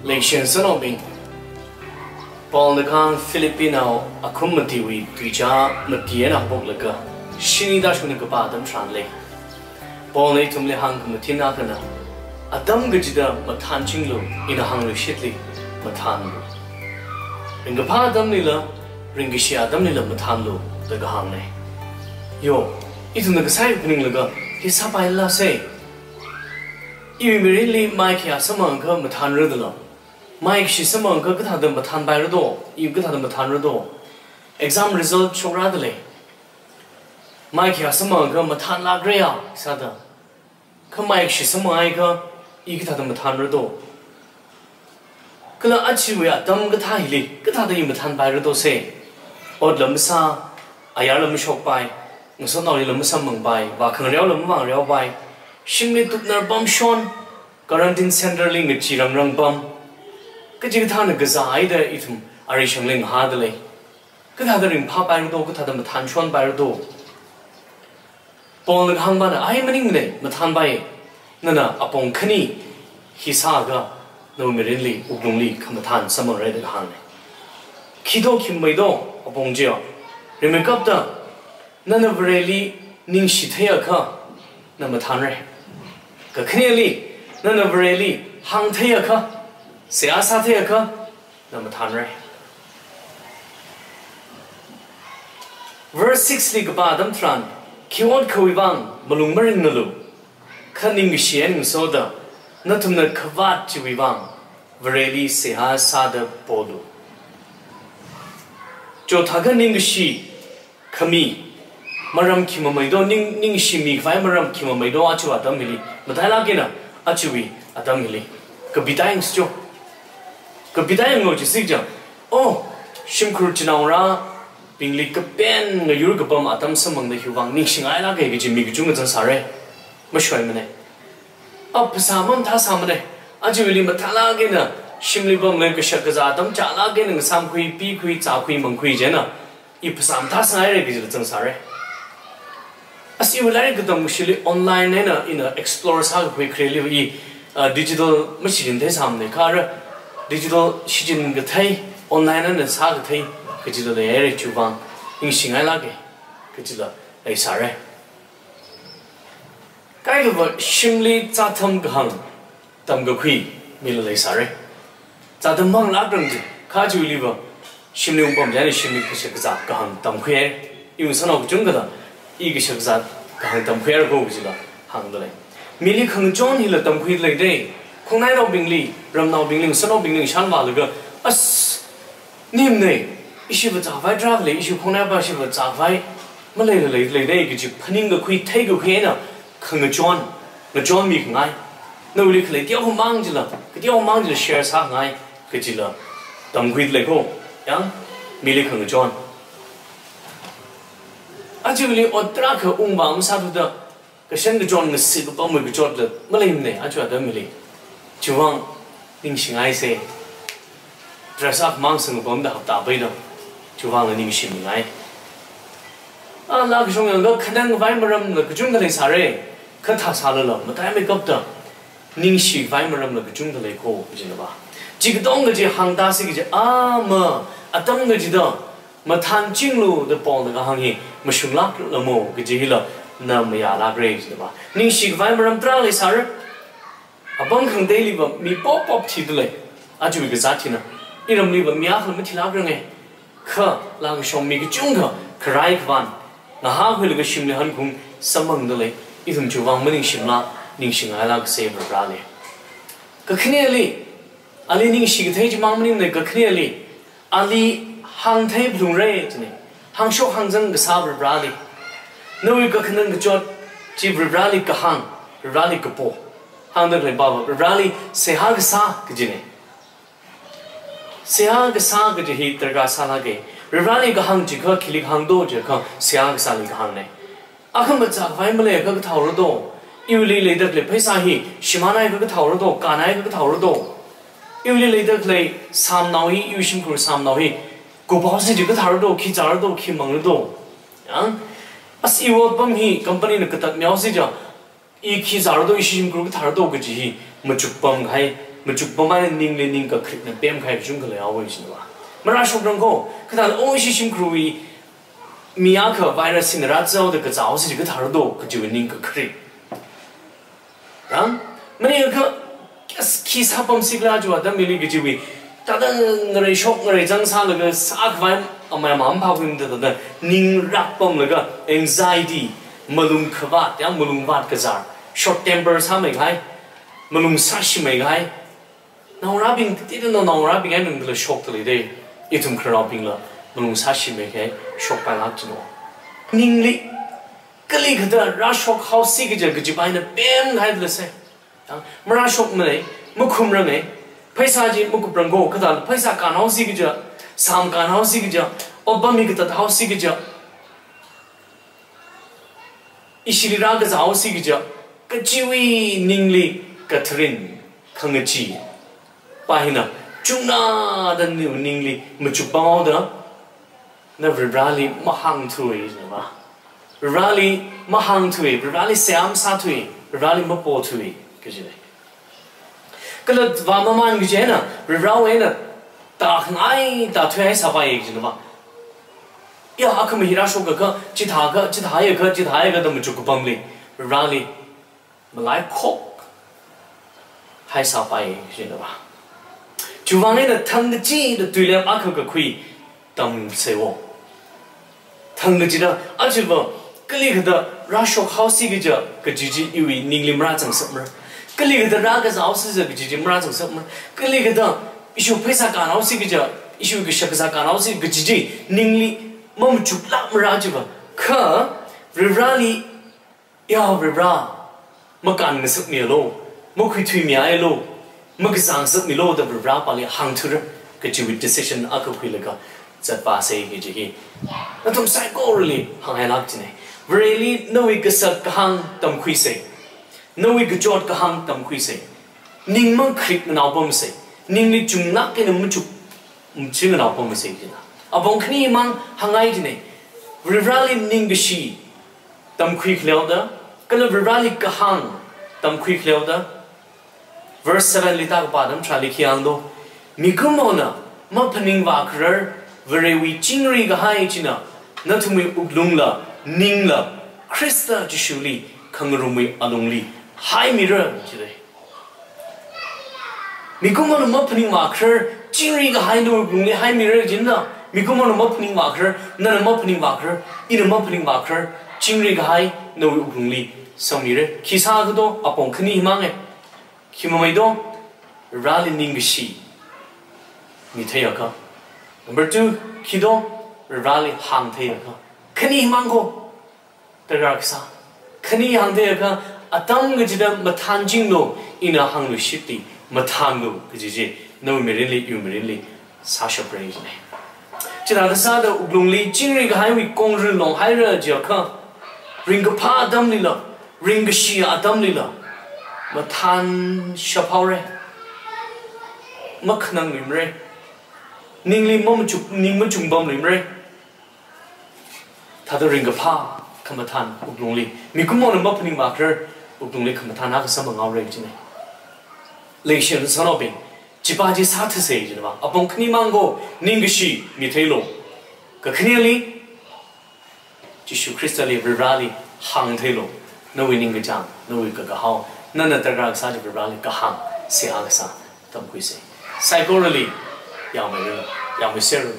Lekshen Sanobing Paul Nakan Filipino Akumati we Tuja Matiena Boglaka Shini Dashunika Badam Tranley Paul Natumle Hang Matinakana Adam Gajida Matanchinlu in a hungry shitly Matanlu Ringapadam Nila Ringishi Adam Nila Matanlu the Gahane Yo, it's in the Gasai Pningaga, his Sabaila say You really Mike Yasamanka Matan Rudala. Mike Shisamanka could have them Matan by Rudo, you could have them Matan Rudo. Exam result show radically. Mike Yasamanka Matan La Grea, Sada. Come Mike Shisamanka, you could have them Matan Rudo. Kula Achiwea, Dum Gatahili, could have them Matan by Rudo say. Or Lamsa, Ayalam shop by, Musano Lamusamang by, Bakan Real by. Shimmy took their bum shone, quarantine centerling the Chiram Rung bum. Kajitana Gaza either itum, Arisham Ling hardly. Could have the ring pop by do, could have the Matanchon by do. Bon the Hambana, I am an English, Matan by Nana upon Kani, Hisaga, no Mirinli, Ugunli, Kamatan, someone read the hand. Kido Kimaido, upon Geo. Remekapta, none of really Ninshiteaka, Namatanre. Clearly, none of really hang teaka, Seasa teaka, Namatanre. Verse 6 Ligabadam Tran, Kiwon Kawivang, Malumbarin Nalu, Cunning Shien Soda, Natumna Kavat Chiwivang, Vareli Seha Sada Polu. Jotaganing Shi, Kami. Maram Kimamaido Ning Shimi, Maram Kimamaido Achu Adamili, Matalagina, Achui Adamili. Kabitang Sto Kabitang Lojisija. Oh, Shimkurchinaura, being like a pen, a Yurgabam Adam Samang the Huvang, Nixing Ila Gajimi Jungas and Sare, Mashwamane. Up Samam Tasamane, Ajuili Matalagina, Shimlibam Lankashaka's Adam, Jalagin and Samqui, Piqui, Zakui, Monqui Jena, Ipsam Tasare Gizan Sare. As you like them usually online in a explorers how we create digital machine this the car digital shijin gatay online and sagatay digital the area chuban in Shingalage digital a sare. Kind of a shimly tatum gahang tamgakui milay sare. Tatamang lagrang kaju liver shimly bomb yani shimly kishakaza gahang tamquare, you son of Jungada. Igishakzat, Kaham Quer go with the Hangdale. Millie Kung John Hill at Tamquid like day, Kunai of Bingley, Ram now Bingling, son of Bingling, Shanvalaga, us Nimne, issue with Zavai Dravley, issue Kunabashi with Zavai, Malay late day, get you punning the quick take of Hena, Kung John, the John Mikanai. No liquid, the old Mangela, the old Mangela shares Hangai, Kajilla, Tamquid like go, young Millie Kung John. Actually, or Draka Umbam Sabuda, Kashan John was sick upon with Jordan, Malimne, Achuadamili. Chuang, Ningshing, I say. Dress up monks and upon the Haptabida, Chuang and Ningshing, I. Ah, Lakshong and look, Kadan Vimaram, the Kajunga Sare, Katas Halala, but I make up the Ningshi Vimaram, the Kajunga Ko, Jinaba. Jigadonga Hangdasi, Ma, Atonga. Matan Jinglu the Pond the Gahangi, Mashulak Lamo, Gajila, Namaya La Graves, the Ba. Ningshi Vimaram Trali Sar a bunkang daily, but me pop up tidle. Aju Gazatina, Iram live a Miakal Mitilagrane, Ka, Langshom Migajunga, Karaik Van, Naha will go Shimli Hankung, Samang the lake, Itum Juvang Winning Shimla, Ningshing Ilag Saber Rally. Kakneali, Ali Ningshi Tage Mammin the Kakneali, Ali. Hang tape blue ray, Hang show hangs on the saber rally. No, we got the jot, Jib rally Kahang, rally Kapo, Hang the Baba, rally Sehagasa Gajine. Sehagasa Gaji, Dragasalage, rally Gahang Jika, Kilik Hang Doja, Seagasali Gahane. Akamatza, Vimale, Gagatauro, you later play Pesahi, Shimana Gagatauro, Ganai Gagatauro. You later play Sam Naui, you shim Sam Naui. cô bảo sẽ chỉ có thảo đâu khi trả đâu khi mang đâu as iwo bam hi company na katak nyaw si ja I khi trả đâu ishim group thảo đâu cái gì mà chụp bam khai mà chụp bam anh ning lên ning cái clip na bem khai chung cái lao vậy chứ mà mà ra shop rong ko cái thằng ôi ishim group miya ka virus sin ra zao de cái zao si cái thảo đâu cái gì ning cái clip mà này cái khi sao bam si la jo adam mili cái gì 다른 người shop người 장사 cái sak vai mà 마음 파고 있는데 ning rak bom cái anxiety malum khvat ya malum vat cái jar short temper sa mai gai malum sashi mai gai nào ra bình tí nữa nào ra bình anh đừng là shop tới đây ít thùng khờ bình là malum sashi mai gai shop phải lát chứ nó ning li cái li cái đó ra shop house cái gì bài nó bem gai được sao mà ra shop này mà không ra này पैसा जी मुक ब्रंगो कदा पैसा का now see गजा साम का now see गजा ओबा मी गता हाउ सी गजा इशिरा गजा हाउ सी गजा कचिवी निंगली कथरिन खंगची पाहिना चुना दन निंगली मचुपाओ द न विब्राली महंग थुई नमा विब्राली महंग थुई विब्राली श्याम सा थुई विब्राली मपो थुई कजी cái là và mà mang cái gì nè, rồi rau ấy nè, ta ngay ta thuê hay sao vậy chứ mà, ya không hiểu ra số cái chỉ thà cái đó mình chụp cái bấm đi, rồi rau đi, mà lại khóc, hay sao vậy chứ mà, chú vàng ấy là thằng cái gì là tùy lên ác cái quỷ, tâm sẽ vô, thằng cái gì đó, chứ mà cái này cái đó ra số house cái gì yêu nín lim ra chẳng sợ mà cái này cái đó cái giáo sư cái gì mà ra chẳng sợ mà cái này cái đó issue पैसा का now see cái giờ issue cái shaka का now see cái gì nín li mà một chút lắm ra chứ mà khờ rivali ya rivra mà cần cái sức nhiều lô mà khi thuy miai lô mà cái sáng sức nhiều lô đó rivra bảo là hàng thứ cái chịu decision ở cái quy lực rất ba say cái gì nó thông sai cô really hàng hay lắm chứ này really nói cái sắc hàng tầm quy say nói cái chót cái hàng tầm quy say nín mang khít nào bom say nín đi chung nát cái nó mới chụp chừng nào bom say chứ nào bông khi mang hàng ngày chứ này rivali nín cái gì tầm quy khéo đó cái là rivali cái hàng tầm quy khéo đó verse 7 lita cái bài đam trả lý khiang đó mi cũng mau na mà phần nín vào cái về vi chính ri cái hai chứ nào nó thu mi uklung là nín là Krista Giêsu li khang rumi alung li hai mi rồi chứ đấy mi cũng mau na mà phần nín vào cái chính ri cái hai nó uklung li hai mi rồi chứ nào mi cũng mau na mà phần nín vào cái nó mà phần nín vào cái in mà phần nín vào cái chính ri cái hai nó uklung li xong mi rồi khi sao cái đó à bông khni mang ấy khi mà mấy đó rally nín cái gì mi thấy à không number 2 khi đó rally hàng thấy à không khni mang cô tất cả cái sao khni hàng thấy à không atam cái gì đó mà than chính nó in a hàng lối ship đi mà than nó cái gì nó mới đến li yêu mới đến li sao sắp rồi này chỉ là sao đó uklung li chính ri cái hai vị công rừng long hai rồi chứ không ring cái pa adam li lo ring cái gì adam li lo mà than sắp hao rồi mà khả năng lim rồi nín lim mà chụp nín mà chụp bom lim rồi thà đó ring cái pa không mà than uklung li mình cũng muốn mà phân bạc rồi uklung li không mà than nào cái sao mà ngáo rồi chứ này lấy chuyện sao nó bình chỉ ba chỉ sát thế gì chứ mà à bông khni mang go nín cái gì mình thấy lo cái khni li Giêsu Christ li rally hàng thấy lo nó vì nín cái chang nó vì cái hao nên là tất cả các cái rally cái hàng sẽ hàng cái sao tâm quý sĩ psychologically 要没人，要没些人。